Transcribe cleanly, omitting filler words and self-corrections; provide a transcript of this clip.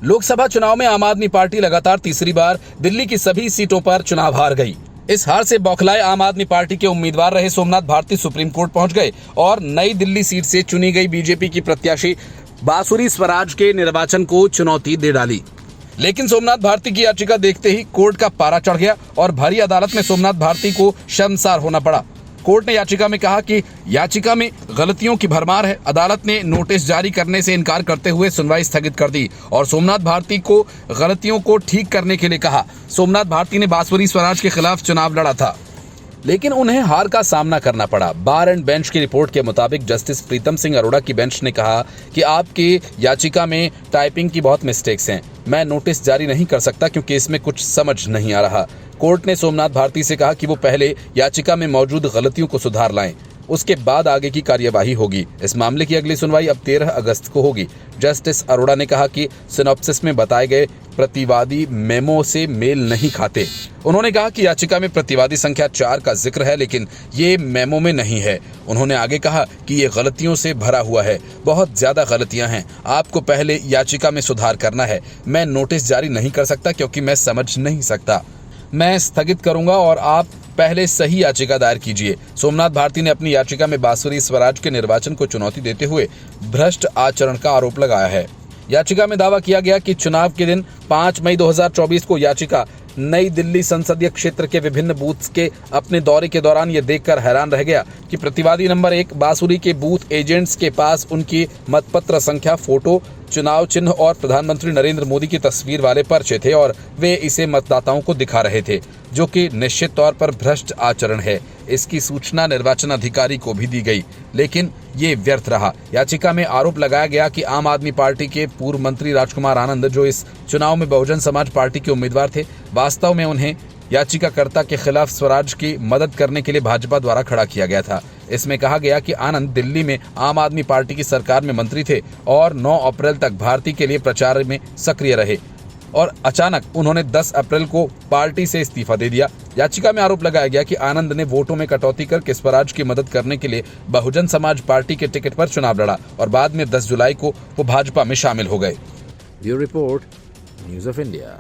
लोकसभा चुनाव में आम आदमी पार्टी लगातार तीसरी बार दिल्ली की सभी सीटों पर चुनाव हार गई। इस हार से बौखलाए आम आदमी पार्टी के उम्मीदवार रहे सोमनाथ भारती सुप्रीम कोर्ट पहुंच गए और नई दिल्ली सीट से चुनी गई बीजेपी की प्रत्याशी बांसुरी स्वराज के निर्वाचन को चुनौती दे डाली। लेकिन सोमनाथ भारती की याचिका देखते ही कोर्ट का पारा चढ़ गया और भरी अदालत में सोमनाथ भारती को शर्मसार होना पड़ा। कोर्ट ने याचिका में कहा कि याचिका में गलतियों की भरमार है। अदालत ने नोटिस जारी करने से इनकार करते हुए सुनवाई स्थगित कर दी और सोमनाथ भारती को गलतियों को ठीक करने के लिए कहा। सोमनाथ भारती ने बांसुरी स्वराज के खिलाफ चुनाव लड़ा था, लेकिन उन्हें हार का सामना करना पड़ा। बार एंड बेंच की रिपोर्ट के मुताबिक जस्टिस प्रीतम सिंह अरोड़ा की बेंच ने कहा कि आपकी याचिका में टाइपिंग की बहुत मिस्टेक्स हैं। मैं नोटिस जारी नहीं कर सकता क्योंकि इसमें कुछ समझ नहीं आ रहा। कोर्ट ने सोमनाथ भारती से कहा कि वो पहले याचिका में मौजूद गलतियों को सुधार लाएं, उसके बाद आगे की कार्यवाही होगी। इस मामले की अगली सुनवाई अब 13 अगस्त को होगी। जस्टिस अरोड़ा ने कहा कि सिनॉप्सिस में बताए गए प्रतिवादी मेमो से मेल नहीं खाते। उन्होंने कहा कि याचिका में प्रतिवादी संख्या 4 का जिक्र है, लेकिन ये मेमो में नहीं है। उन्होंने आगे कहा कि ये गलतियों से भरा हुआ है, बहुत ज्यादा गलतियां हैं, आपको पहले याचिका में सुधार करना है। मैं नोटिस जारी नहीं कर सकता क्योंकि मैं समझ नहीं सकता। मैं स्थगित करूंगा और आप पहले सही याचिका दायर कीजिए। सोमनाथ भारती ने अपनी याचिका में बांसुरी स्वराज के निर्वाचन को चुनौती देते हुए भ्रष्ट आचरण का आरोप लगाया है। याचिका में दावा किया गया कि चुनाव के दिन 5 मई 2024 को याचिका नई दिल्ली संसदीय क्षेत्र के विभिन्न बूथ्स के अपने दौरे के दौरान ये देखकर हैरान रह गया कि प्रतिवादी नंबर 1 बांसुरी के बूथ एजेंट्स के पास उनकी मतपत्र संख्या, फोटो, चुनाव चिन्ह और प्रधानमंत्री नरेंद्र मोदी की तस्वीर वाले पर्चे थे और वे इसे मतदाताओं को दिखा रहे थे, जो कि निश्चित तौर पर भ्रष्ट आचरण है। इसकी सूचना निर्वाचन अधिकारी को भी दी गई, लेकिन ये व्यर्थ रहा। याचिका में आरोप लगाया गया कि आम आदमी पार्टी के पूर्व मंत्री राजकुमार आनंद, जो इस चुनाव में बहुजन समाज पार्टी के उम्मीदवार थे, वास्तव में उन्हें याचिकाकर्ता के खिलाफ स्वराज की मदद करने के लिए भाजपा द्वारा खड़ा किया गया था। इसमें कहा गया कि आनंद दिल्ली में आम आदमी पार्टी की सरकार में मंत्री थे और 9 अप्रैल तक भारती के लिए प्रचार में सक्रिय रहे और अचानक उन्होंने 10 अप्रैल को पार्टी से इस्तीफा दे दिया। याचिका में आरोप लगाया गया कि आनंद ने वोटों में कटौती करके स्वराज की मदद करने के लिए बहुजन समाज पार्टी के टिकट पर चुनाव लड़ा और बाद में 10 जुलाई को वो भाजपा में शामिल हो गए। Bureau report, news of India.